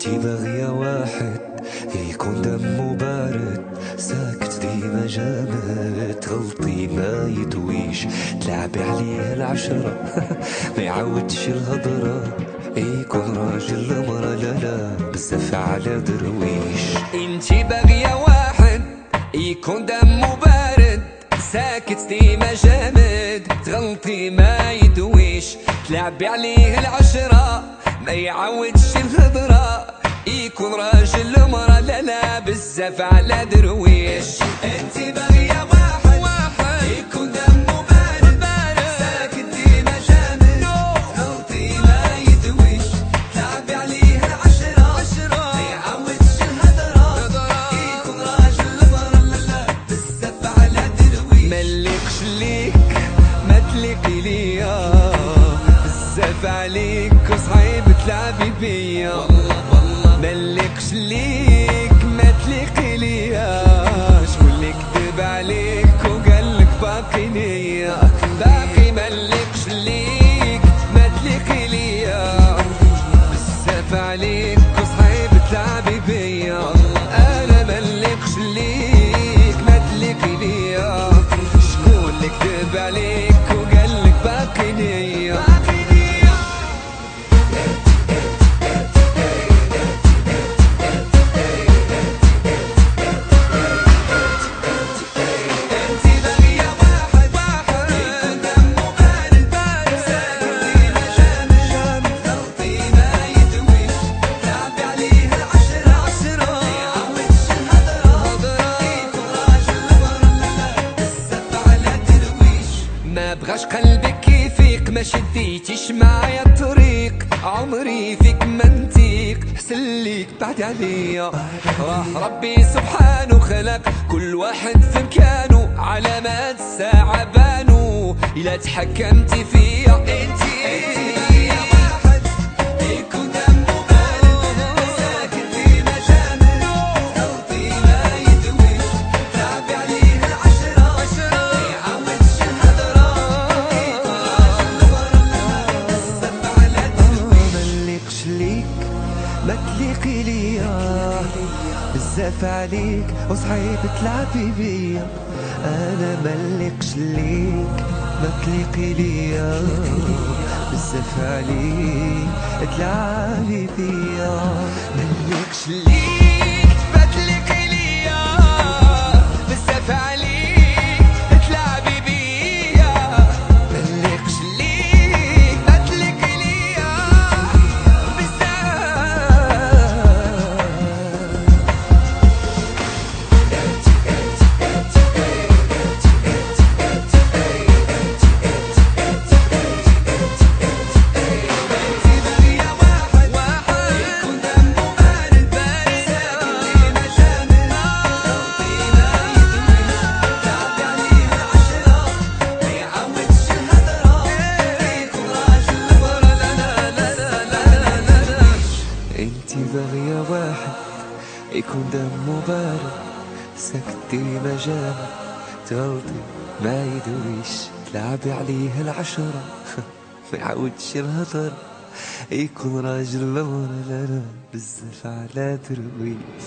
انتي باغية واحد يكون دمه بارد، ساكت ديما جامد، تغلطي ما يدويش، تلعبي عليه العشرة ما يعودش الهضرة، يكون راجل المرة لا لا بزاف على درويش. انتي باغية واحد يكون دمه بارد، ساكت ديما جامد، تغلطي ما يدويش، تلعبي عليه العشرة ما يعودش الهضرة، يكون راجل المرة لا لا بزاف على درويش. انتي باغية واحد يكون دمه بارد، ساكت ديما جامد، تغلطي ما يدويش، تلعبي عليه العشرة ما يعودش الهضرة، يكون راجل المرة لا لا بزاف على درويش. ملكش ليك ما تليقي ليا، بزاف عليك وصعيب تلعبي بيا، ملكش ليك ما تليقي ليا، شكون اللي كذب عليك وقالك باقي ليا، باقي ملكش ليك ما تليقي ليا، بزاف عليك وصعيب تلعبي بيا، انا ملكش ليك ما تليقي ليا، شكون اللي كذب عليك وقالك باقي ليا. مبغاش قلبك يفيق، ما شديتيش معايا الطريق، عمري فيك منطيق، حسليك بعد عليا، راه ربي سبحانه خلق كل واحد في مكانه، علامات الساعة بانوا إلا تحكمتي فيا. انتي واحد يكون دمه بارد، ساكت ديما جامد، تغلطي ما يدويش، تلعبي عليه العشرة ما يعودش الهضرة، يكون راجل المرة بزاف على درويش. ملكش ليك ما تليقي ليا، بزاف عليك وصعيب تلعبي بيا، انا ملكش ليك ما تليقي ليا، بزاف عليك تلعبي بيا، ملكش ليك ما تليقي ليا، بزاف عليك تلعبي بيا، ملكش ليك ما تليقي ليا، بزاف. انتي باغية واحد يكون دمه بارد، ساكت ديما جامد، تغلطي ما يدويش، تلعبي عليه العشرة ما يعودش الهضر، يكون راجل المرة لا لا بزاف على درويش.